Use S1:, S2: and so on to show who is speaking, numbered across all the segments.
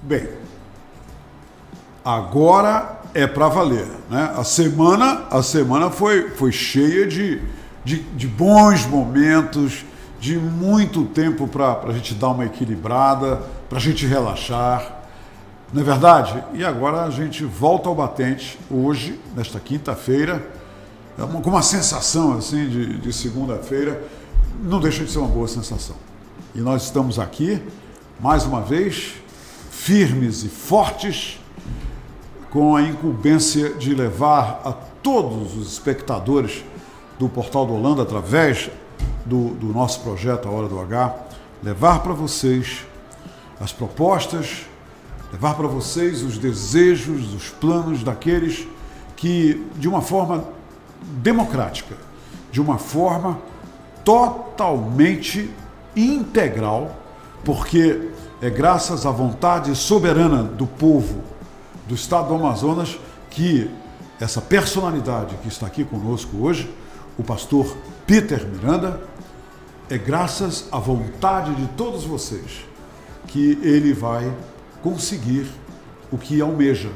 S1: Bem, agora é para valer, né? A semana foi cheia de bons momentos, de muito tempo para a gente dar uma equilibrada, para a gente relaxar, não é verdade? E agora a gente volta ao batente hoje, nesta quinta-feira, com uma sensação assim de segunda-feira, não deixa de ser uma boa sensação. E nós estamos aqui, mais uma vez, firmes e fortes, com a incumbência de levar a todos os espectadores do Portal do Holanda, através do nosso projeto A Hora do H, levar para vocês as propostas, levar para vocês os desejos, os planos daqueles que, de uma forma democrática, de uma forma totalmente integral, porque é graças à vontade soberana do povo do estado do Amazonas que essa personalidade que está aqui conosco hoje, o pastor Peter Miranda, é graças à vontade de todos vocês que ele vai conseguir o que almeja,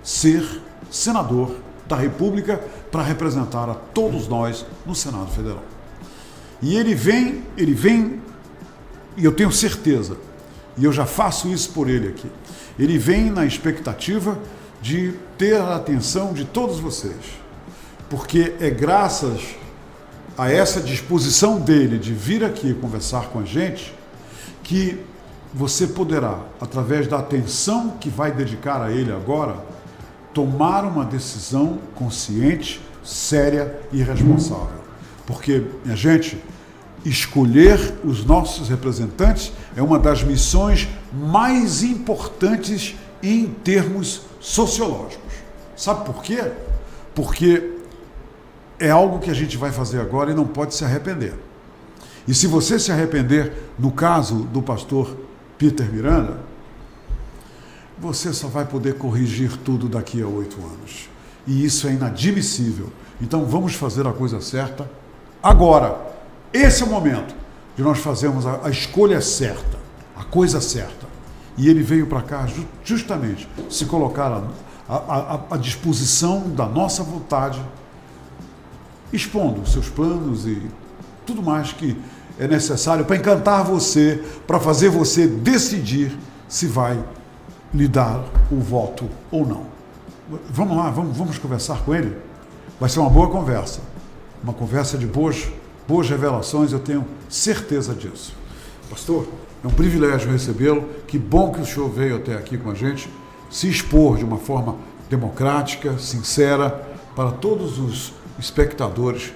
S1: ser senador da República para representar a todos nós no Senado Federal. E ele vem, e eu tenho certeza, e eu já faço isso por ele aqui, ele vem na expectativa de ter a atenção de todos vocês, porque é graças a essa disposição dele de vir aqui conversar com a gente que você poderá, através da atenção que vai dedicar a ele agora, tomar uma decisão consciente, séria e responsável. Porque, minha gente, escolher os nossos representantes é uma das missões mais importantes em termos sociológicos. Sabe por quê? Porque é algo que a gente vai fazer agora e não pode se arrepender. E se você se arrepender, no caso do pastor Peter Miranda, você só vai poder corrigir tudo daqui a 8 anos. E isso é inadmissível. Então vamos fazer a coisa certa agora. Esse é o momento de nós fazermos a escolha certa, a coisa certa. E ele veio para cá justamente se colocar à disposição da nossa vontade, expondo os seus planos e tudo mais que é necessário para encantar você, para fazer você decidir se vai lhe dar o voto ou não. Vamos lá, vamos conversar com ele? Vai ser uma boa conversa, uma conversa de boas revelações, eu tenho certeza disso. Pastor, é um privilégio recebê-lo, que bom que o senhor veio até aqui com a gente, se expor de uma forma democrática, sincera, para todos os espectadores,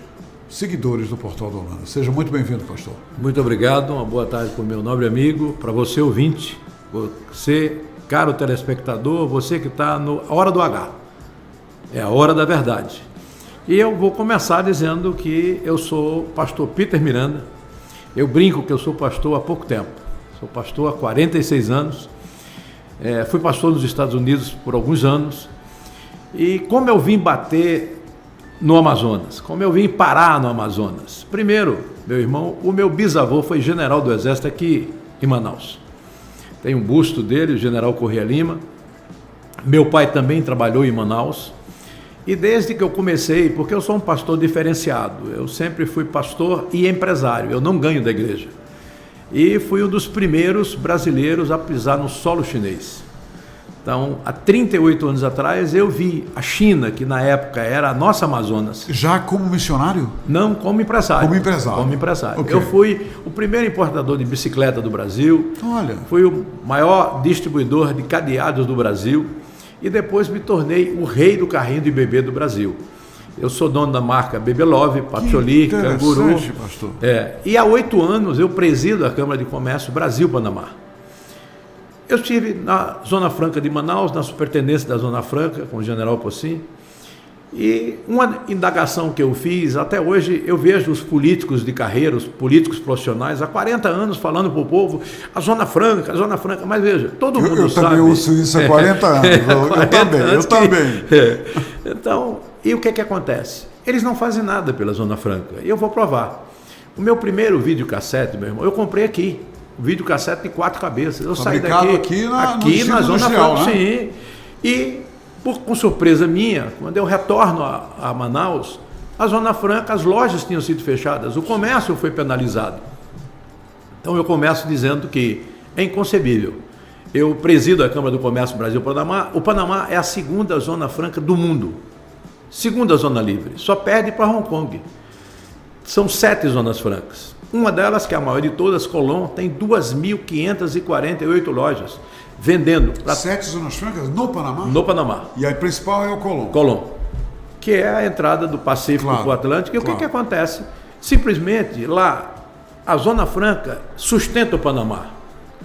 S1: seguidores do Portal do Holanda. Seja muito bem-vindo, pastor.
S2: Muito obrigado, uma boa tarde para o meu nobre amigo, para você ouvinte, você, caro telespectador, você que está na Hora do H, é a hora da verdade. E eu vou começar dizendo que eu sou pastor Peter Miranda, eu brinco que eu sou pastor há pouco tempo, sou pastor há 46 anos, fui pastor nos Estados Unidos por alguns anos, e como eu vim bater no Amazonas, como eu vim parar no Amazonas. Primeiro, meu irmão, o meu bisavô foi general do Exército aqui em Manaus. Tem um busto dele, o general Corrêa Lima. Meu pai também trabalhou em Manaus. E desde que eu comecei, porque eu sou um pastor diferenciado, eu sempre fui pastor e empresário, eu não ganho da igreja. E fui um dos primeiros brasileiros a pisar no solo chinês. Então, há 38 anos atrás, eu vi a China, que na época era a nossa Amazonas.
S1: Já como missionário?
S2: Não, como empresário.
S1: Como empresário.
S2: Como empresário.
S1: Okay.
S2: Eu fui o primeiro importador de bicicleta do Brasil.
S1: Olha.
S2: Fui o maior distribuidor de cadeados do Brasil. E depois me tornei o rei do carrinho de bebê do Brasil. Eu sou dono da marca Bebelove, Papioli, Canguru.
S1: Pastor.
S2: E há 8 anos eu presido a Câmara de Comércio Brasil-Panamá. Eu estive na Zona Franca de Manaus, na superintendência da Zona Franca, com o general Pocim, e uma indagação que eu fiz, até hoje eu vejo os políticos de carreira, os políticos profissionais, há 40 anos falando para o povo, a Zona Franca, mas veja, todo mundo sabe. Eu
S1: também ouço isso há 40 anos, eu também.
S2: Então, e o que acontece? Eles não fazem nada pela Zona Franca, e eu vou provar. O meu primeiro videocassete, meu irmão, eu comprei aqui, videocassete de 4 cabeças. Eu
S1: Fabricado
S2: saí daqui
S1: aqui
S2: na Zona Franca,
S1: né?
S2: sim. E, com surpresa minha, quando eu retorno a Manaus, a Zona Franca, as lojas tinham sido fechadas, o comércio foi penalizado. Então eu começo dizendo que é inconcebível. Eu presido a Câmara do Comércio Brasil-Panamá. O Panamá é a segunda Zona Franca do mundo. Segunda zona livre. Só perde para Hong Kong. São 7 zonas francas. Uma delas, que é a maior de todas, Colón, tem 2.548 lojas, vendendo para
S1: 7 zonas francas no Panamá?
S2: No Panamá.
S1: E a principal é o Colón.
S2: Colón, que é a entrada do Pacífico para o Atlântico. E o que acontece? Simplesmente lá, a Zona Franca sustenta o Panamá.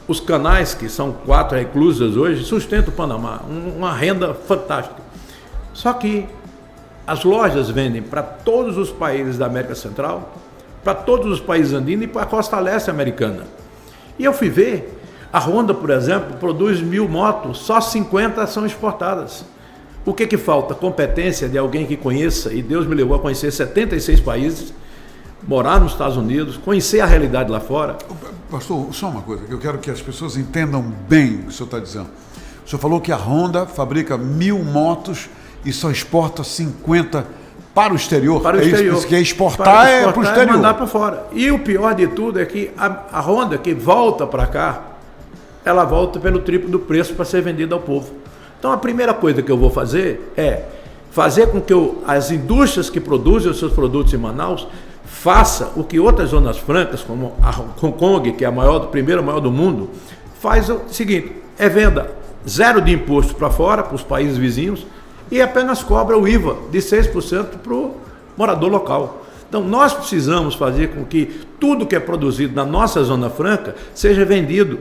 S2: Os canais, que são 4 reclusas hoje, sustentam o Panamá. Uma renda fantástica. Só que as lojas vendem para todos os países da América Central, para todos os países andinos e para a costa leste americana. E eu fui ver, a Honda, por exemplo, produz 1.000 motos, só 50 são exportadas. O que falta? Competência de alguém que conheça, e Deus me levou a conhecer 76 países, morar nos Estados Unidos, conhecer a realidade lá fora.
S1: Pastor, só uma coisa, que eu quero que as pessoas entendam bem o que o senhor está dizendo. O senhor falou que a Honda fabrica 1.000 motos e só exporta 50 para o exterior.
S2: Para o exterior.
S1: Isso que é exportar é para o exterior.
S2: É mandar para fora. E o pior de tudo é que a Honda que volta para cá, ela volta pelo triplo do preço para ser vendida ao povo. Então a primeira coisa que eu vou fazer é fazer com que as indústrias que produzem os seus produtos em Manaus faça o que outras zonas francas, como a Hong Kong, que é a primeira maior do mundo, faz o seguinte, venda 0 de imposto para fora, para os países vizinhos, e apenas cobra o IVA de 6% para o morador local. Então, nós precisamos fazer com que tudo que é produzido na nossa Zona Franca seja vendido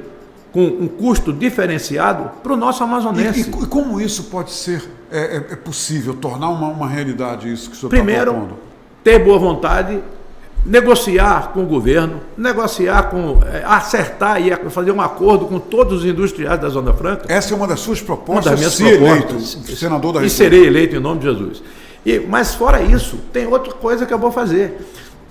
S2: com um custo diferenciado para o nosso amazonense.
S1: E como isso pode ser possível, tornar uma realidade isso que o senhor está propondo?
S2: Primeiro, ter boa vontade, negociar com o governo, acertar e fazer um acordo com todos os industriais da Zona Franca.
S1: Essa é uma das suas propostas,
S2: uma das minhas propostas,
S1: eleito senador da República.
S2: E serei eleito em nome de Jesus. Mas fora isso, tem outra coisa que eu vou fazer.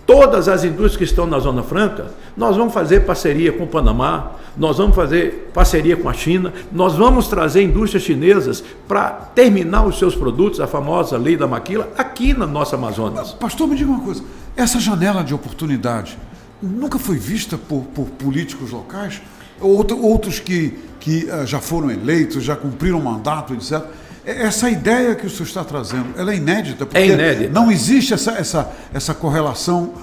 S2: Todas as indústrias que estão na Zona Franca, nós vamos fazer parceria com o Panamá, nós vamos fazer parceria com a China, nós vamos trazer indústrias chinesas para terminar os seus produtos, a famosa lei da maquila, aqui na nossa Amazonas.
S1: Pastor, me diga uma coisa, essa janela de oportunidade nunca foi vista por políticos locais? Outros que já foram eleitos, já cumpriram mandato, etc., essa ideia que o senhor está trazendo, ela é inédita, porque
S2: inédita.
S1: Não existe essa correlação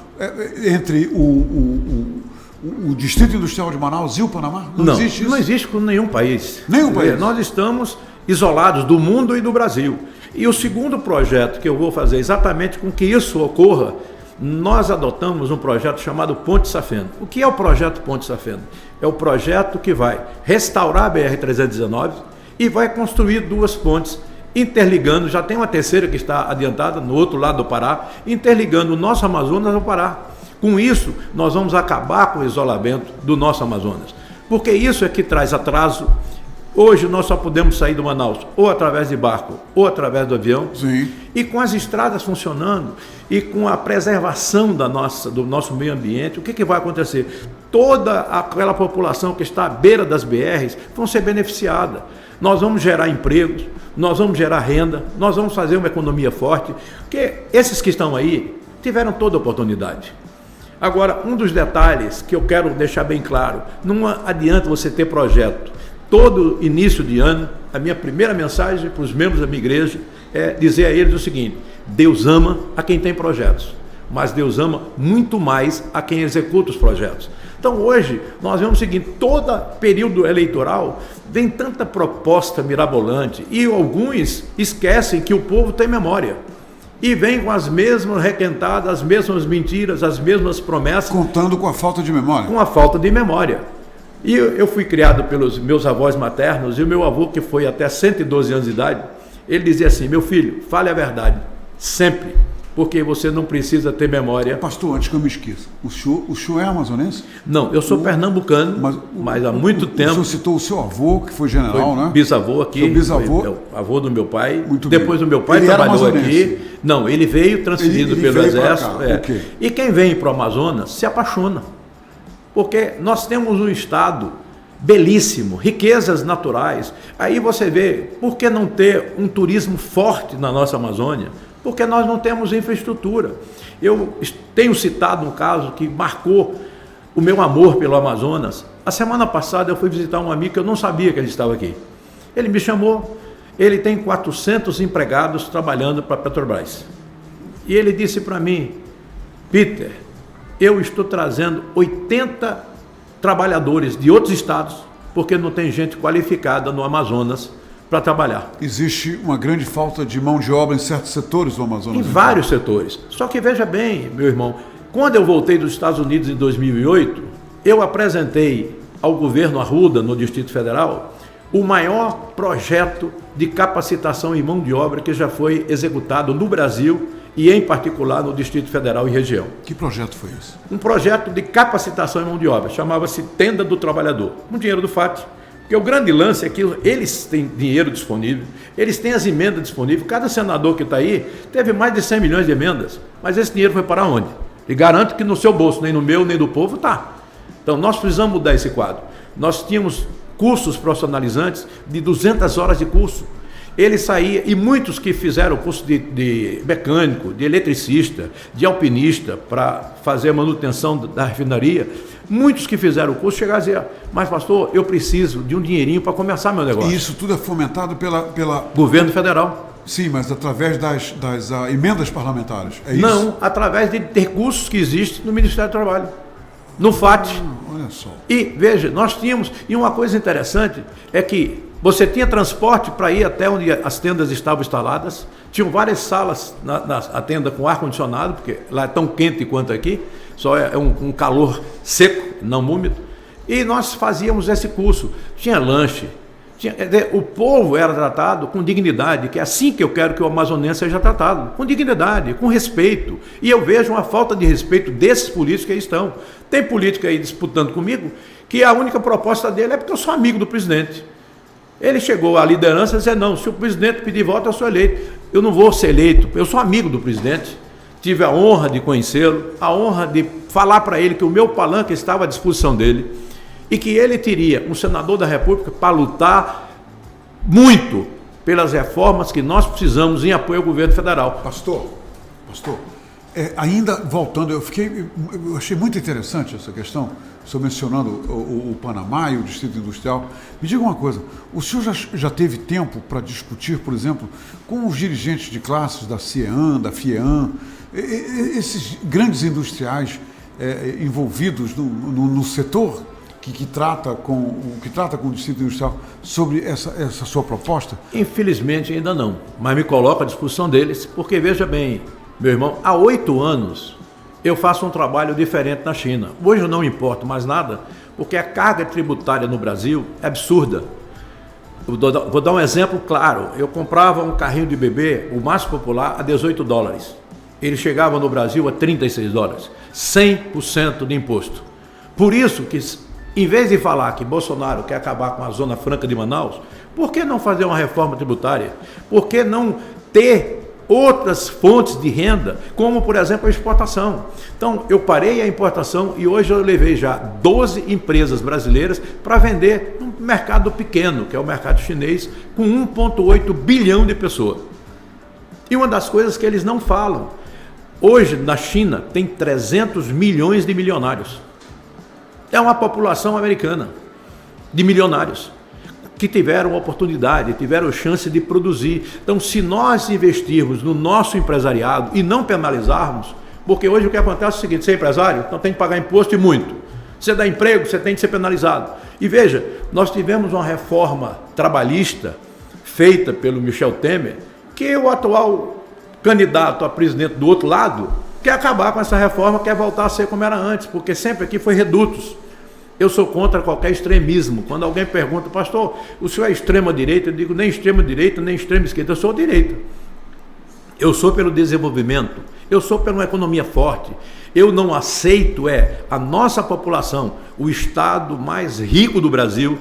S1: entre o Distrito Industrial de Manaus e o Panamá? Não existe isso?
S2: Não existe com nenhum país.
S1: Nenhum país.
S2: Nós estamos isolados do mundo e do Brasil. E o segundo projeto que eu vou fazer exatamente com que isso ocorra, nós adotamos um projeto chamado Ponte Safena. O que é o projeto Ponte Safena? É o projeto que vai restaurar a BR-319 e vai construir 2 pontes interligando, já tem uma terceira que está adiantada no outro lado do Pará, interligando o nosso Amazonas ao Pará. Com isso, nós vamos acabar com o isolamento do nosso Amazonas, porque isso é que traz atraso. Hoje nós só podemos sair do Manaus ou através de barco ou através do avião.
S1: Sim.
S2: E com as estradas funcionando e com a preservação do nosso meio ambiente, o que vai acontecer? Toda aquela população que está à beira das BRs vão ser beneficiada. Nós vamos gerar empregos, nós vamos gerar renda, nós vamos fazer uma economia forte, porque esses que estão aí tiveram toda a oportunidade. Agora, um dos detalhes que eu quero deixar bem claro, não adianta você ter projeto. Todo início de ano, a minha primeira mensagem para os membros da minha igreja é dizer a eles o seguinte: Deus ama a quem tem projetos, mas Deus ama muito mais a quem executa os projetos. Então hoje nós vemos o seguinte, todo período eleitoral vem tanta proposta mirabolante e alguns esquecem que o povo tem memória e vem com as mesmas requentadas, as mesmas mentiras, as mesmas promessas.
S1: Contando com a falta de memória.
S2: Com a falta de memória. E eu fui criado pelos meus avós maternos e o meu avô, que foi até 112 anos de idade, ele dizia assim: meu filho, fale a verdade, sempre, porque você não precisa ter memória.
S1: Pastor, antes que eu me esqueça, o senhor é amazonense?
S2: Não, eu sou pernambucano, mas há muito tempo. O
S1: senhor citou o seu avô, que foi general, né?
S2: Bisavô aqui.
S1: Seu bisavô?
S2: Foi avô do meu pai.
S1: Muito
S2: depois
S1: bem.
S2: Do meu pai
S1: ele
S2: trabalhou aqui. Não, ele veio transferido
S1: ele
S2: pelo
S1: veio
S2: Exército.
S1: Okay.
S2: E quem vem para o Amazonas se apaixona. porque nós temos um estado belíssimo, riquezas naturais. Aí você vê, por que não ter um turismo forte na nossa Amazônia? Porque nós não temos infraestrutura. Eu tenho citado um caso que marcou o meu amor pelo Amazonas. A semana passada eu fui visitar um amigo que eu não sabia que ele estava aqui. Ele me chamou, ele tem 400 empregados trabalhando para a Petrobras. E ele disse para mim: Peter, eu estou trazendo 80 trabalhadores de outros estados, porque não tem gente qualificada no Amazonas para trabalhar.
S1: Existe uma grande falta de mão de obra em certos setores do Amazonas.
S2: Em vários setores. Só que veja bem, meu irmão, quando eu voltei dos Estados Unidos em 2008, eu apresentei ao governo Arruda, no Distrito Federal, o maior projeto de capacitação em mão de obra que já foi executado no Brasil e, em particular, no Distrito Federal e região.
S1: Que projeto foi esse?
S2: Um projeto de capacitação em mão de obra, chamava-se Tenda do Trabalhador, com dinheiro do FAT. Porque o grande lance é que eles têm dinheiro disponível, eles têm as emendas disponíveis. Cada senador que está aí teve mais de 100 milhões de emendas, mas esse dinheiro foi para onde? E garanto que no seu bolso, nem no meu, nem do povo, está. Então, nós precisamos mudar esse quadro. Nós tínhamos cursos profissionalizantes de 200 horas de curso. Ele saía, e muitos que fizeram o curso de mecânico, de eletricista, de alpinista, para fazer a manutenção da refinaria, muitos que fizeram o curso chegaram a dizer: mas pastor, eu preciso de um dinheirinho para começar meu negócio.
S1: E isso tudo é fomentado pela...
S2: Governo federal.
S1: Sim, mas através das emendas parlamentares, é isso?
S2: Não, através de recursos que existem no Ministério do Trabalho, no FAT.
S1: Olha só.
S2: E veja, nós tínhamos, e uma coisa interessante é que você tinha transporte para ir até onde as tendas estavam instaladas, tinham várias salas na tenda com ar-condicionado, porque lá é tão quente quanto aqui, só é um calor seco, não úmido, e nós fazíamos esse curso. Tinha lanche, o povo era tratado com dignidade, que é assim que eu quero que o amazonense seja tratado, com dignidade, com respeito. E eu vejo uma falta de respeito desses políticos que aí estão. Tem político aí disputando comigo, que a única proposta dele é porque eu sou amigo do presidente. Ele chegou à liderança e disse: não, se o presidente pedir voto, eu sou eleito. Eu não vou ser eleito, eu sou amigo do presidente. Tive a honra de conhecê-lo, a honra de falar para ele que o meu palanque estava à disposição dele e que ele teria um senador da República para lutar muito pelas reformas que nós precisamos em apoio ao governo federal.
S1: Pastor, ainda voltando, eu achei muito interessante essa questão, estou mencionando o Panamá e o Distrito Industrial. Me diga uma coisa, o senhor já teve tempo para discutir, por exemplo, com os dirigentes de classes da CIEAN, da FIEAN, esses grandes industriais envolvidos no setor que trata com o Distrito Industrial, sobre essa sua proposta?
S2: Infelizmente ainda não, mas me coloco à disposição deles, porque veja bem, meu irmão, há 8 anos eu faço um trabalho diferente na China. Hoje eu não me importo mais nada, porque a carga tributária no Brasil é absurda. Vou dar um exemplo claro. Eu comprava um carrinho de bebê, o mais popular, a $18. Ele chegava no Brasil a $36. 100% de imposto. Por isso que, em vez de falar que Bolsonaro quer acabar com a Zona Franca de Manaus, por que não fazer uma reforma tributária? Por que não ter outras fontes de renda, como, por exemplo, a exportação? Então, eu parei a importação e hoje eu levei já 12 empresas brasileiras para vender no mercado pequeno, que é o mercado chinês, com 1,8 bilhão de pessoas. E uma das coisas que eles não falam, hoje na China tem 300 milhões de milionários. É uma população americana de milionários que tiveram oportunidade, tiveram chance de produzir. Então, se nós investirmos no nosso empresariado e não penalizarmos, porque hoje o que acontece é o seguinte: você é empresário, então tem que pagar imposto e muito. Você dá emprego, você tem que ser penalizado. E veja, nós tivemos uma reforma trabalhista feita pelo Michel Temer, que o atual candidato a presidente do outro lado quer acabar com essa reforma, quer voltar a ser como era antes, porque sempre aqui foi redutos. Eu sou contra qualquer extremismo. Quando alguém pergunta: pastor, o senhor é extrema-direita? Eu digo: nem extrema-direita, nem extrema-esquerda, eu sou direita. Eu sou pelo desenvolvimento, eu sou por uma economia forte. Eu não aceito a nossa população, o estado mais rico do Brasil,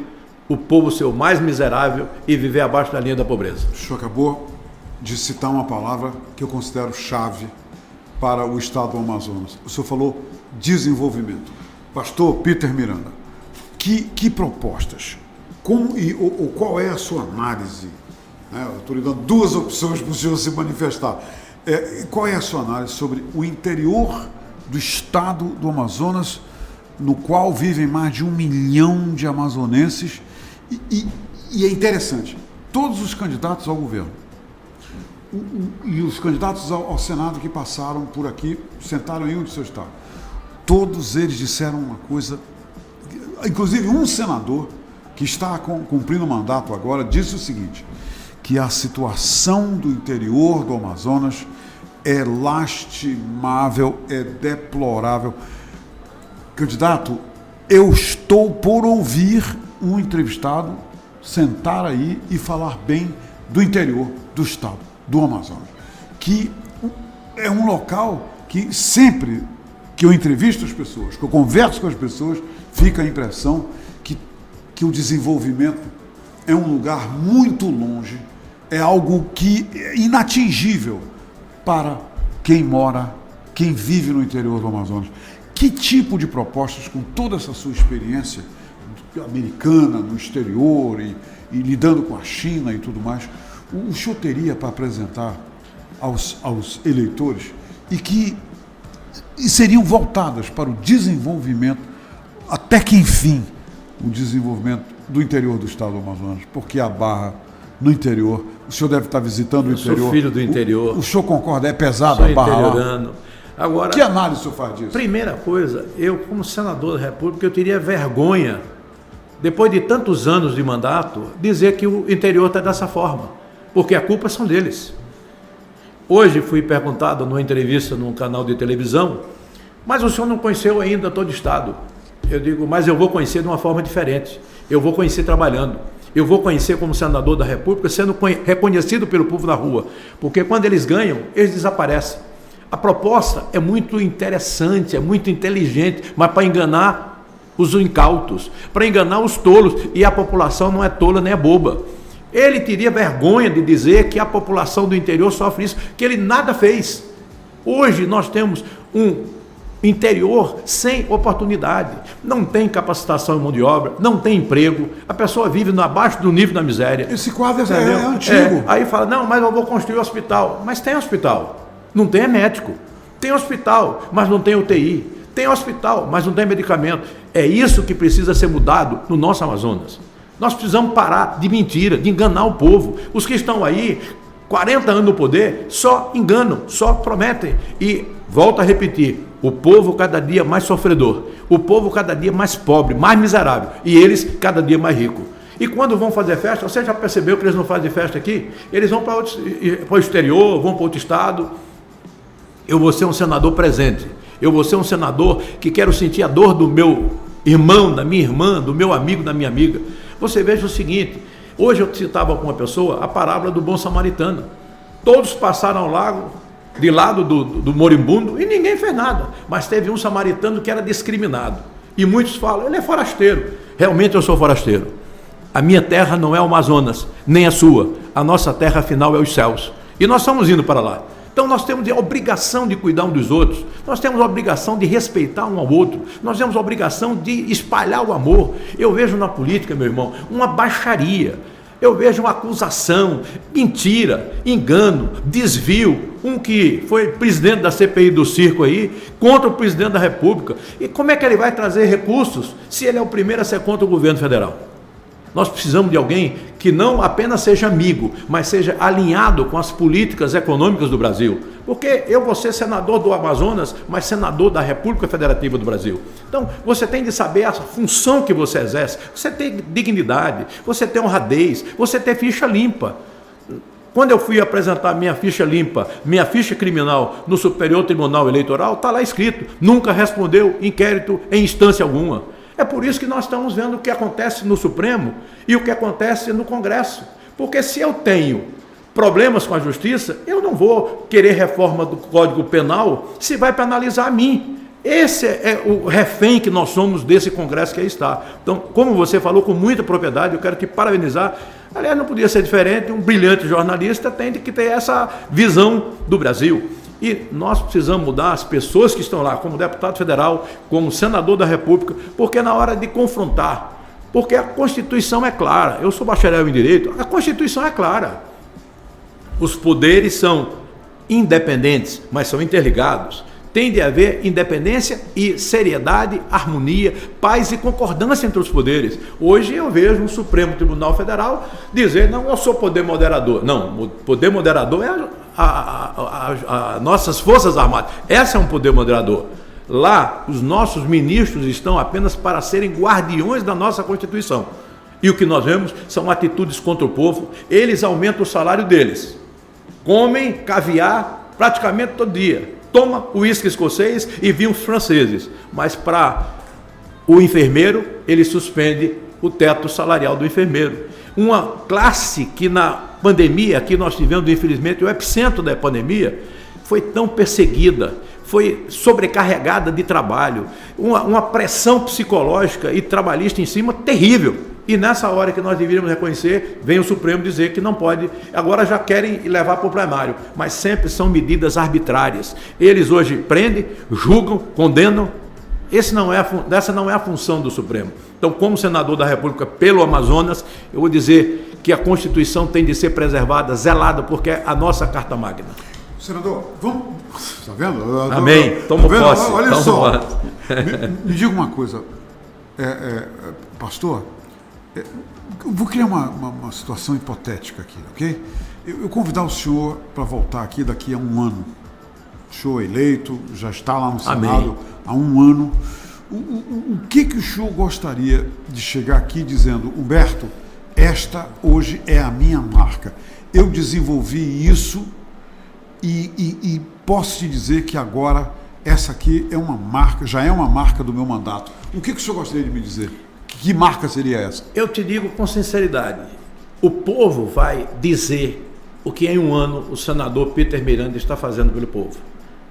S2: o povo ser o mais miserável e viver abaixo da linha da pobreza.
S1: O senhor acabou de citar uma palavra que eu considero chave para o estado do Amazonas. O senhor falou desenvolvimento. Pastor Peter Miranda, que propostas? Qual é a sua análise? Eu estou lhe dando duas opções para o senhor se manifestar. Qual é a sua análise sobre o interior do estado do Amazonas, no qual vivem mais de 1 milhão de amazonenses? E é interessante, todos os candidatos ao governo e os candidatos ao Senado que passaram por aqui, sentaram em um de seus estados, todos eles disseram uma coisa, inclusive um senador que está cumprindo o mandato agora, disse o seguinte, que a situação do interior do Amazonas é lastimável, é deplorável. Candidato, eu estou por ouvir um entrevistado sentar aí e falar bem do interior do estado do Amazonas, que é um local que sempre que eu entrevisto as pessoas, que eu converso com as pessoas, fica a impressão que o desenvolvimento é um lugar muito longe, é algo que é inatingível para quem mora, quem vive no interior do Amazonas. Que tipo de propostas, com toda essa sua experiência americana, no exterior e lidando com a China e tudo mais, o senhor teria para apresentar aos eleitores e seriam voltadas para o desenvolvimento, até que enfim, o desenvolvimento do interior do estado do Amazonas, porque a Barra, no interior, o senhor deve estar visitando o interior. Eu
S2: sou filho do interior.
S1: O senhor concorda? É pesado a Barra?
S2: Sou interiorano. Agora,
S1: que análise o senhor faz disso?
S2: Primeira coisa, eu como senador da República, eu teria vergonha, depois de tantos anos de mandato, dizer que o interior está dessa forma, porque a culpa são deles. Hoje fui perguntado numa entrevista num canal de televisão, mas o senhor não conheceu ainda todo o estado. Eu digo, mas eu vou conhecer de uma forma diferente. Eu vou conhecer trabalhando. Eu vou conhecer como senador da República, sendo reconhecido pelo povo na rua. Porque quando eles ganham, eles desaparecem. A proposta é muito interessante, é muito inteligente, mas para enganar os incautos, para enganar os tolos. E a população não é tola nem é boba. Ele teria vergonha de dizer que a população do interior sofre isso, que ele nada fez. Hoje nós temos um interior sem oportunidade, não tem capacitação em mão de obra, não tem emprego, a pessoa vive abaixo do nível da miséria.
S1: Esse quadro é antigo.
S2: Aí fala, não, mas eu vou construir um hospital. Mas tem hospital, não tem médico. Tem hospital, mas não tem UTI. Tem hospital, mas não tem medicamento. É isso que precisa ser mudado no nosso Amazonas. Nós precisamos parar de mentira, de enganar o povo. Os que estão aí, 40 anos no poder, só enganam, só prometem. E, volto a repetir, o povo cada dia mais sofredor, o povo cada dia mais pobre, mais miserável, e eles cada dia mais ricos. E quando vão fazer festa, você já percebeu que eles não fazem festa aqui? Eles vão para o exterior, vão para outro estado. Eu vou ser um senador presente, eu vou ser um senador que quero sentir a dor do meu irmão, da minha irmã, do meu amigo, da minha amiga. Você veja o seguinte, hoje eu citava com uma pessoa a parábola do bom samaritano. Todos passaram ao lago, de lado do moribundo, e ninguém fez nada. Mas teve um samaritano que era discriminado. E muitos falam, ele é forasteiro. Realmente eu sou forasteiro. A minha terra não é o Amazonas, nem a sua. A nossa terra final é os céus. E nós estamos indo para lá. Então nós temos a obrigação de cuidar um dos outros. Nós temos a obrigação de respeitar um ao outro. Nós temos a obrigação de espalhar o amor. Eu vejo na política, meu irmão, uma baixaria. Eu vejo uma acusação, mentira, engano, desvio. Um que foi presidente da CPI do circo aí, contra o presidente da República. E como é que ele vai trazer recursos se ele é o primeiro a ser contra o governo federal? Nós precisamos de alguém que não apenas seja amigo, mas seja alinhado com as políticas econômicas do Brasil. Porque eu vou ser senador do Amazonas, mas senador da República Federativa do Brasil. Então, você tem de saber a função que você exerce. Você tem dignidade, você tem honradez, você tem ficha limpa. Quando eu fui apresentar minha ficha limpa, minha ficha criminal no Superior Tribunal Eleitoral, está lá escrito, nunca respondeu inquérito em instância alguma. É por isso que nós estamos vendo o que acontece no Supremo e o que acontece no Congresso. Porque se eu tenho problemas com a justiça, eu não vou querer reforma do Código Penal se vai penalizar a mim. Esse é o refém que nós somos desse Congresso que aí está. Então, como você falou com muita propriedade, eu quero te parabenizar. Aliás, não podia ser diferente, um brilhante jornalista tem que ter essa visão do Brasil. E nós precisamos mudar as pessoas que estão lá, como deputado federal, como senador da República, porque é na hora de confrontar. Porque a Constituição é clara. Eu sou bacharel em Direito, a Constituição é clara. Os poderes são independentes, mas são interligados. Tem de haver independência e seriedade, harmonia, paz e concordância entre os poderes. Hoje eu vejo o Supremo Tribunal Federal dizer, não, eu sou poder moderador. Não, o poder moderador é nossas Forças Armadas. Esse é um poder moderador. Lá, os nossos ministros estão apenas para serem guardiões da nossa Constituição. E o que nós vemos são atitudes contra o povo. Eles aumentam o salário deles. Comem caviar praticamente todo dia. Toma o uísque escocês e vinhos franceses. Mas para o enfermeiro, ele suspende o teto salarial do enfermeiro. Uma classe que na pandemia, que nós tivemos, infelizmente, o epicentro da pandemia, foi tão perseguida, foi sobrecarregada de trabalho, uma pressão psicológica e trabalhista em cima terrível. E nessa hora que nós deveríamos reconhecer, vem o Supremo dizer que não pode, agora já querem levar para o plenário, mas sempre são medidas arbitrárias. Eles hoje prendem, julgam, condenam. Essa não é a função do Supremo. Então, como senador da República pelo Amazonas, eu vou dizer que a Constituição tem de ser preservada, zelada, porque é a nossa Carta Magna.
S1: Senador, vamos... Está vendo?
S2: Amém. Toma posse.
S1: Olha só. Me diga uma coisa, pastor, eu vou criar uma situação hipotética aqui, ok? Eu convidar o senhor para voltar aqui daqui a um ano. O senhor eleito, já está lá no Senado. Amém. Há um ano. O que o senhor gostaria de chegar aqui dizendo, Humberto, esta hoje é a minha marca. Eu desenvolvi isso e posso te dizer que agora essa aqui é uma marca, já é uma marca do meu mandato. O que o senhor gostaria de me dizer? Que marca seria essa? Eu te digo com sinceridade, o povo vai dizer o que em um ano o senador Peter Miranda está fazendo pelo povo.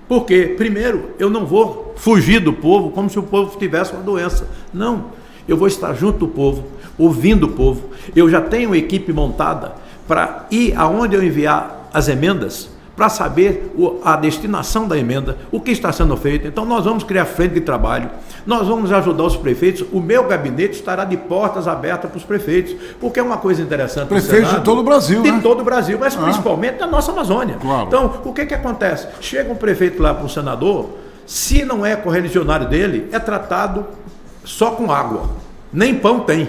S1: Porque, primeiro, eu não vou fugir do povo como se o povo tivesse uma doença. Não, eu vou estar junto do povo, ouvindo o povo. Eu já tenho uma equipe montada para ir aonde eu enviar as emendas, para saber a destinação da emenda, o que está sendo feito. Então nós vamos criar frente de trabalho, nós vamos ajudar os prefeitos, o meu gabinete estará de portas abertas para os prefeitos, porque é uma coisa interessante. Prefeitos de todo o Brasil,
S2: de todo o Brasil, mas principalmente da nossa Amazônia.
S1: Claro.
S2: Então, o que acontece? Chega um prefeito lá para um senador, se não é correligionário dele, é tratado só com água, nem pão tem.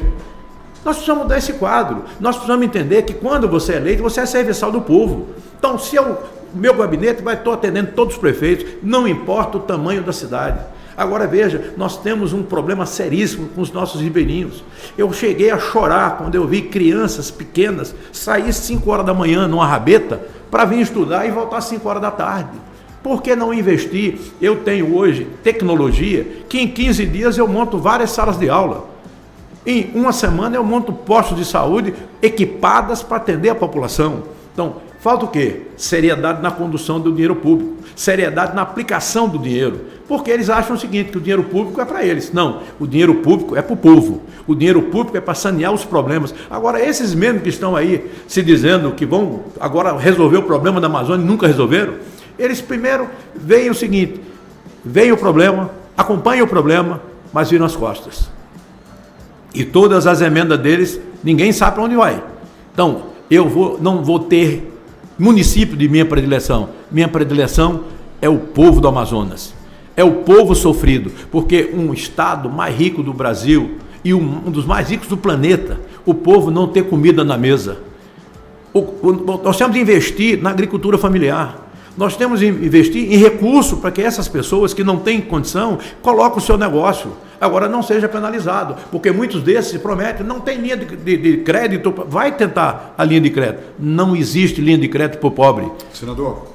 S2: Nós precisamos mudar esse quadro, nós precisamos entender que quando você é eleito, você é serviçal do povo. Então, se o meu gabinete vai estar atendendo todos os prefeitos, não importa o tamanho da cidade. Agora veja, nós temos um problema seríssimo com os nossos ribeirinhos. Eu cheguei a chorar quando eu vi crianças pequenas sair 5 horas da manhã numa rabeta para vir estudar e voltar às 5 horas da tarde. Por que não investir? Eu tenho hoje tecnologia que em 15 dias eu monto várias salas de aula. Em uma semana eu monto postos de saúde equipadas para atender a população. Então, falta o quê? Seriedade na condução do dinheiro público, seriedade na aplicação do dinheiro, porque eles acham o seguinte, que o dinheiro público é para eles. Não, o dinheiro público é para o povo, o dinheiro público é para sanear os problemas. Agora, esses mesmos que estão aí se dizendo que vão agora resolver o problema da Amazônia e nunca resolveram, eles primeiro veem o seguinte, veem o problema, acompanham o problema, mas viram as costas. E todas as emendas deles, ninguém sabe para onde vai. Então, não vou ter município de minha predileção. Minha predileção é o povo do Amazonas. É o povo sofrido. Porque um estado mais rico do Brasil e um dos mais ricos do planeta, o povo não ter comida na mesa. Nós temos de investir na agricultura familiar. Nós temos de investir em recursos para que essas pessoas que não têm condição coloquem o seu negócio. Agora, não seja penalizado, porque muitos desses se prometem, não tem linha de crédito, vai tentar a linha de crédito. Não existe linha de crédito para o pobre.
S1: Senador,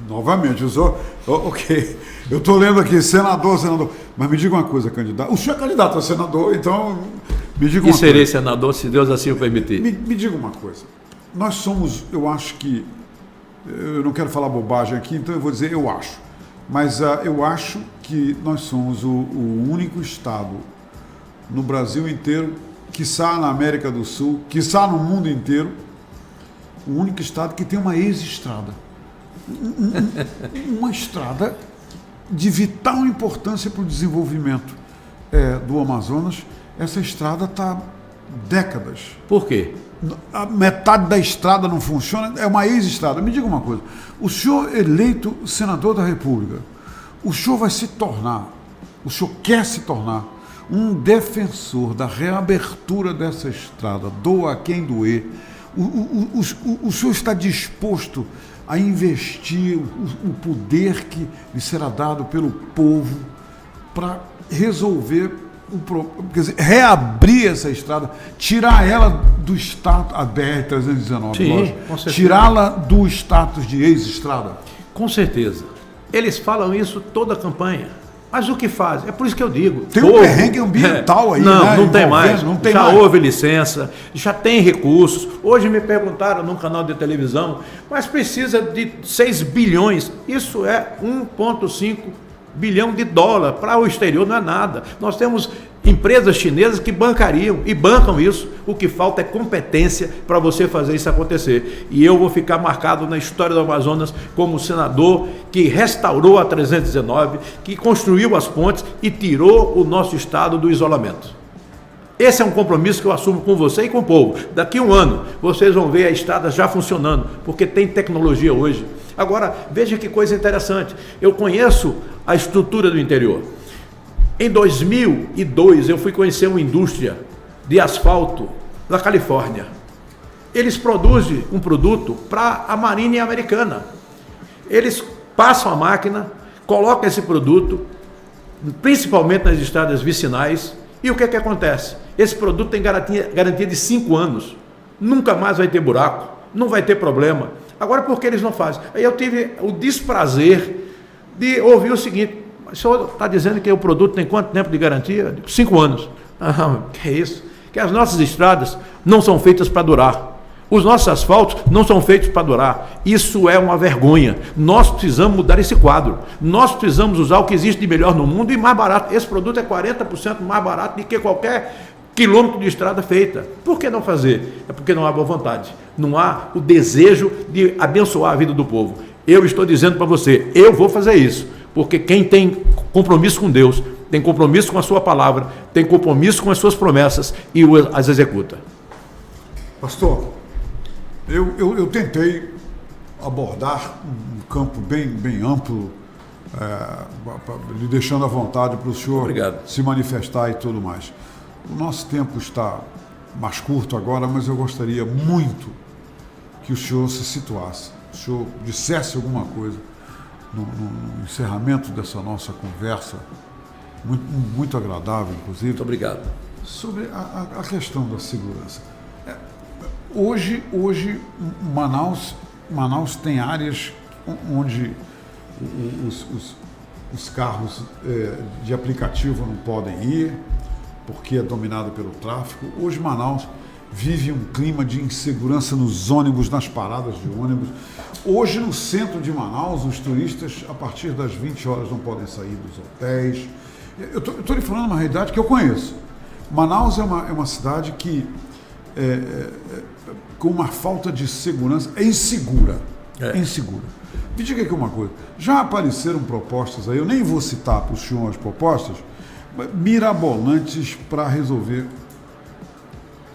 S1: novamente, ok, eu estou lendo aqui, senador, mas me diga uma coisa, candidato. O senhor é candidato a senador, então me diga uma coisa.
S2: E serei senador, se Deus assim o permitir.
S1: Me diga uma coisa. Nós somos, eu acho que, eu não quero falar bobagem aqui, então eu vou dizer eu acho. Mas eu acho que nós somos o único estado no Brasil inteiro, quiçá na América do Sul, quiçá no mundo inteiro, o único estado que tem uma ex-estrada. uma estrada de vital importância para o desenvolvimento do Amazonas. Essa estrada está décadas.
S2: Por quê?
S1: A metade da estrada não funciona, é uma ex-estrada. Me diga uma coisa, o senhor eleito senador da República, o senhor quer se tornar um defensor da reabertura dessa estrada, doa a quem doer. O senhor está disposto a investir o poder que lhe será dado pelo povo para resolver quer dizer, reabrir essa estrada, tirar ela do status, a BR-319, tirá-la do status de ex-estrada?
S2: Com certeza. Eles falam isso toda a campanha. Mas o que fazem? É por isso que eu digo.
S1: Tem um perrengue ambiental aí,
S2: não,
S1: né?
S2: Não tem mais. Já
S1: mais.
S2: Houve licença, já tem recursos. Hoje me perguntaram num canal de televisão, mas precisa de 6 bilhões. Isso é 1,5 bilhão de dólar. Para o exterior não é nada. Nós temos empresas chinesas que bancariam e bancam isso. O que falta é competência para você fazer isso acontecer. E eu vou ficar marcado na história do Amazonas como senador que restaurou a 319, que construiu as pontes e tirou o nosso estado do isolamento. Esse é um compromisso que eu assumo com você e com o povo. Daqui a um ano, vocês vão ver a estrada já funcionando, porque tem tecnologia hoje. Agora, veja que coisa interessante. Eu conheço a estrutura do interior. Em 2002, eu fui conhecer uma indústria de asfalto na Califórnia. Eles produzem um produto para a Marinha Americana. Eles passam a máquina, colocam esse produto, principalmente nas estradas vicinais, e o que acontece? Esse produto tem garantia de 5 anos. Nunca mais vai ter buraco, não vai ter problema. Agora, por que eles não fazem? Aí eu tive o desprazer de ouvir o seguinte: o senhor está dizendo que o produto tem quanto tempo de garantia? 5 anos. Ah, que é isso? Que as nossas estradas não são feitas para durar. Os nossos asfaltos não são feitos para durar. Isso é uma vergonha. Nós precisamos mudar esse quadro. Nós precisamos usar o que existe de melhor no mundo e mais barato. Esse produto é 40% mais barato do que qualquer quilômetro de estrada feita. Por que não fazer? É porque não há boa vontade. Não há o desejo de abençoar a vida do povo. Eu estou dizendo para você, eu vou fazer isso. Porque quem tem compromisso com Deus, tem compromisso com a sua palavra, tem compromisso com as suas promessas e as executa.
S1: Pastor, eu tentei abordar um campo bem amplo, lhe deixando à vontade para o senhor se manifestar e tudo mais. O nosso tempo está mais curto agora, mas eu gostaria muito que o senhor se situasse, o senhor dissesse alguma coisa no encerramento dessa nossa conversa, muito agradável, inclusive.
S2: Muito obrigado.
S1: Sobre a questão da segurança. Hoje Manaus tem áreas onde os carros de aplicativo não podem ir, porque é dominado pelo tráfico. Hoje Manaus vive um clima de insegurança nos ônibus, nas paradas de ônibus. Hoje no centro de Manaus, os turistas, a partir das 20 horas, não podem sair dos hotéis. Eu estou lhe falando uma realidade que eu conheço. Manaus é uma cidade que com uma falta de segurança, é insegura. É insegura. Me diga aqui uma coisa, já apareceram propostas aí, eu nem vou citar para o senhor as propostas, mirabolantes para resolver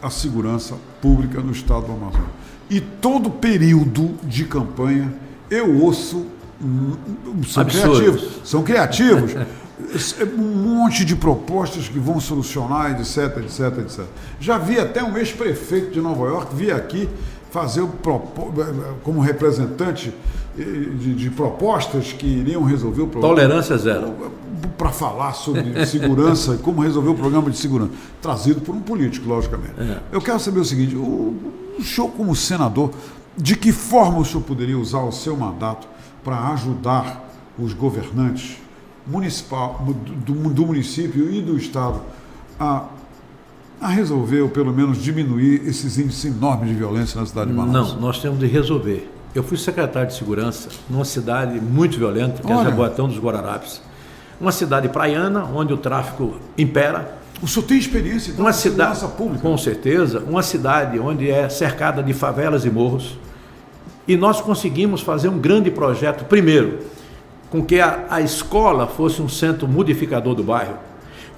S1: a segurança pública no estado do Amazonas. E todo período de campanha eu ouço, são criativos, um monte de propostas que vão solucionar, etc, etc, etc. Já vi até um ex-prefeito de Nova York vir aqui fazer como representante de propostas que iriam resolver o problema.
S2: Tolerância zero.
S1: Para falar sobre segurança, como resolver o programa de segurança, trazido por um político, logicamente. Eu quero saber o seguinte, o senhor como senador, de que forma o senhor poderia usar o seu mandato para ajudar os governantes municipal, do município e do estado a resolver, ou pelo menos diminuir, esses índices enormes de violência na cidade de Manaus?
S2: Não, nós temos de resolver. Eu fui secretário de segurança numa cidade muito violenta, que é Jaboatão dos Guararapes. Uma cidade praiana, onde o tráfico impera.
S1: O senhor tem experiência então,
S2: uma cidade
S1: pública?
S2: Com certeza. Uma cidade onde é cercada de favelas e morros. E nós conseguimos fazer um grande projeto, primeiro, com que a escola fosse um centro modificador do bairro,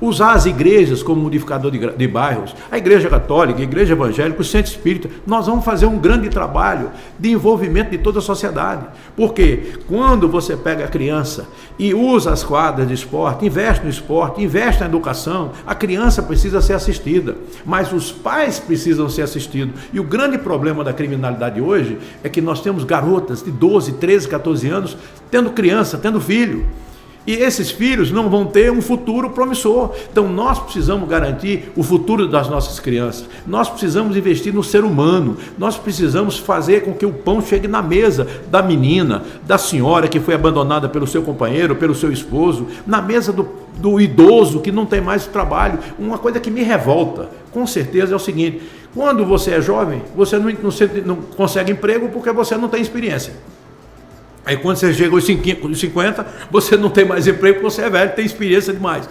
S2: usar as igrejas como modificador de bairros, a igreja católica, a igreja evangélica, o centro espírita. Nós vamos fazer um grande trabalho de envolvimento de toda a sociedade, porque quando você pega a criança e usa as quadras de esporte, investe no esporte, investe na educação, a criança precisa ser assistida, mas os pais precisam ser assistidos. E o grande problema da criminalidade hoje é que nós temos garotas de 12, 13, 14 anos tendo criança, tendo filho. E esses filhos não vão ter um futuro promissor. Então nós precisamos garantir o futuro das nossas crianças. Nós precisamos investir no ser humano. Nós precisamos fazer com que o pão chegue na mesa da menina, da senhora que foi abandonada pelo seu companheiro, pelo seu esposo, na mesa do idoso que não tem mais trabalho. Uma coisa que me revolta, com certeza, é o seguinte: quando você é jovem, você não consegue emprego porque você não tem experiência. Aí quando você chega aos 50, você não tem mais emprego porque você é velho, tem experiência demais.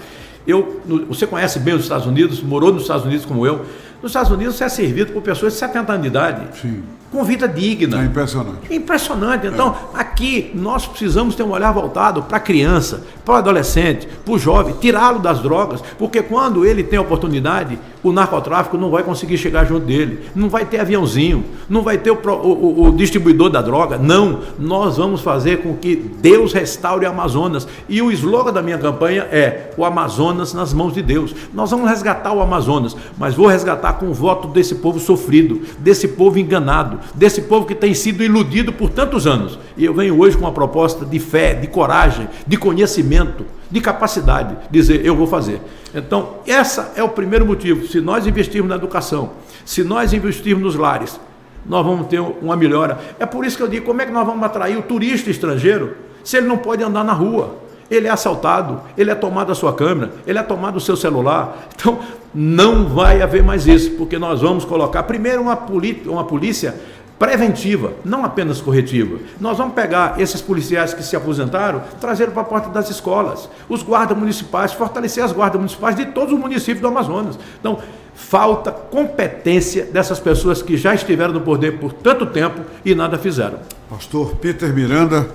S2: Você conhece bem os Estados Unidos, morou nos Estados Unidos como eu. Nos Estados Unidos você é servido por pessoas de 70 anos de idade.
S1: Sim.
S2: Com vida digna.
S1: É impressionante.
S2: É impressionante. Então, aqui nós precisamos ter um olhar voltado para a criança, para o adolescente, para o jovem, tirá-lo das drogas, porque quando ele tem oportunidade, o narcotráfico não vai conseguir chegar junto dele, não vai ter aviãozinho, não vai ter o distribuidor da droga. Não, nós vamos fazer com que Deus restaure o Amazonas. E o slogan da minha campanha é: o Amazonas nas mãos de Deus. Nós vamos resgatar o Amazonas, mas vou resgatar com o voto desse povo sofrido, desse povo enganado, desse povo que tem sido iludido por tantos anos. E eu venho hoje com uma proposta de fé, de coragem, de conhecimento, de capacidade, dizer: eu vou fazer. Então, esse é o primeiro motivo. Se nós investirmos na educação, se nós investirmos nos lares, nós vamos ter uma melhora. É por isso que eu digo: como é que nós vamos atrair o turista estrangeiro se ele não pode andar na rua? Ele é assaltado, ele é tomado a sua câmera, ele é tomado o seu celular. Então, não vai haver mais isso, porque nós vamos colocar primeiro uma polícia preventiva, não apenas corretiva. Nós vamos pegar esses policiais que se aposentaram, trazer para a porta das escolas, os guardas municipais, fortalecer as guardas municipais de todos os municípios do Amazonas. Então, falta competência dessas pessoas que já estiveram no poder por tanto tempo e nada fizeram.
S1: Pastor Peter Miranda,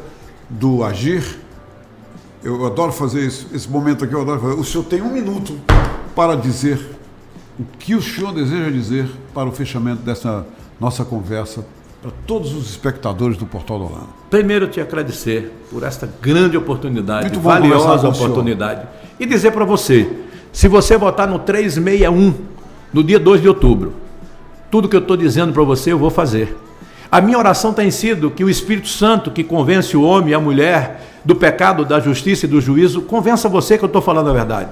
S1: do Agir, eu adoro fazer esse momento aqui, eu adoro fazer. O senhor tem 1 minuto para dizer o que o senhor deseja dizer para o fechamento dessa nossa conversa para todos os espectadores do Portal do Holanda.
S2: Primeiro, te agradecer por esta grande oportunidade,
S1: Muito bom
S2: valiosa oportunidade, e dizer para você: se você votar no 361, no dia 2 de outubro, tudo que eu estou dizendo para você eu vou fazer. A minha oração tem sido que o Espírito Santo, que convence o homem e a mulher do pecado, da justiça e do juízo, convença você que eu estou falando a verdade.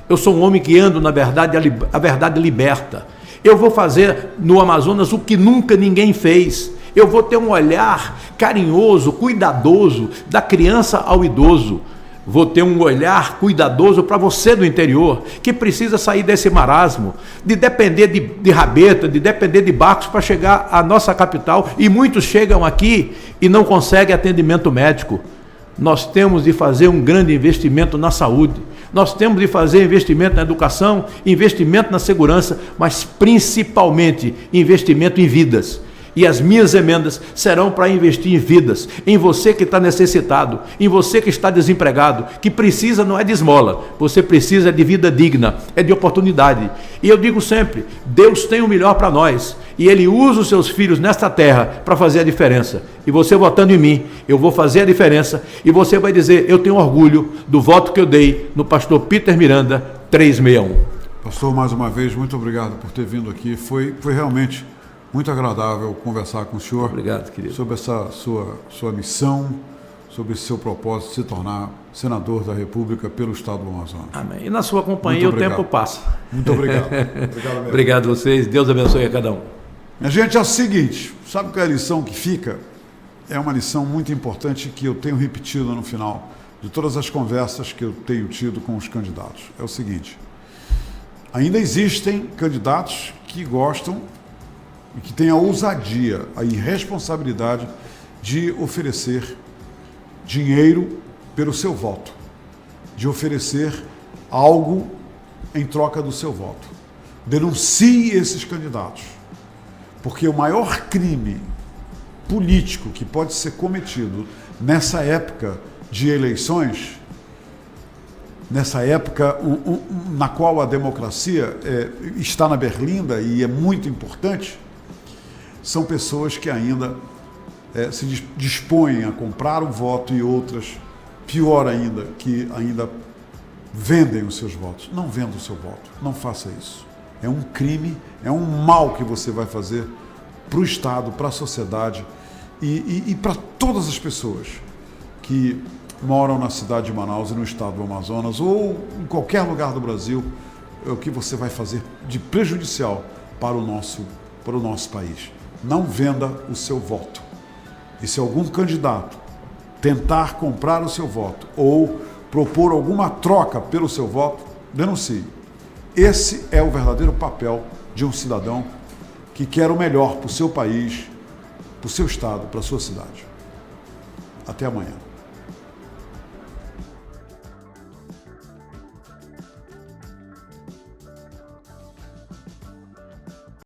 S2: Eu sou um homem que ando na verdade, a verdade liberta. Eu vou fazer no Amazonas o que nunca ninguém fez. Eu vou ter um olhar carinhoso, cuidadoso, da criança ao idoso. Vou ter um olhar cuidadoso para você do interior, que precisa sair desse marasmo, de depender de rabeta, de depender de barcos para chegar à nossa capital. E muitos chegam aqui e não conseguem atendimento médico. Nós temos de fazer um grande investimento na saúde. Nós temos de fazer investimento na educação, investimento na segurança, mas principalmente investimento em vidas. E as minhas emendas serão para investir em vidas, em você que está necessitado, em você que está desempregado, que precisa não é de esmola, você precisa de vida digna, é de oportunidade. E eu digo sempre, Deus tem o melhor para nós, e Ele usa os seus filhos nesta terra para fazer a diferença. E você votando em mim, eu vou fazer a diferença, e você vai dizer: eu tenho orgulho do voto que eu dei no pastor Peter Miranda, 361.
S1: Pastor, mais uma vez, muito obrigado por ter vindo aqui. Foi realmente muito agradável conversar com o senhor.
S2: Obrigado, querido.
S1: Sobre essa sua missão, sobre esse seu propósito de se tornar senador da República pelo Estado do Amazonas.
S2: Amém. E na sua companhia o tempo passa.
S1: Muito obrigado. Obrigado mesmo.
S2: Obrigado a vocês. Deus abençoe a cada um.
S1: Minha gente, é o seguinte, sabe qual é a lição que fica? É uma lição muito importante que eu tenho repetido no final de todas as conversas que eu tenho tido com os candidatos. É o seguinte: ainda existem candidatos que gostam e que têm a ousadia, a irresponsabilidade de oferecer dinheiro pelo seu voto, de oferecer algo em troca do seu voto. Denuncie esses candidatos, porque o maior crime político que pode ser cometido nessa época de eleições, nessa época na qual a democracia está na berlinda e é muito importante, são pessoas que ainda se dispõem a comprar o voto e outras, pior ainda, que ainda vendem os seus votos. Não venda o seu voto, não faça isso. É um crime, é um mal que você vai fazer para o Estado, para a sociedade e para todas as pessoas que moram na cidade de Manaus e no estado do Amazonas ou em qualquer lugar do Brasil. É o que você vai fazer de prejudicial para o nosso país. Não venda o seu voto. E se algum candidato tentar comprar o seu voto ou propor alguma troca pelo seu voto, denuncie. Esse é o verdadeiro papel de um cidadão que quer o melhor para o seu país, para o seu estado, para a sua cidade. Até amanhã.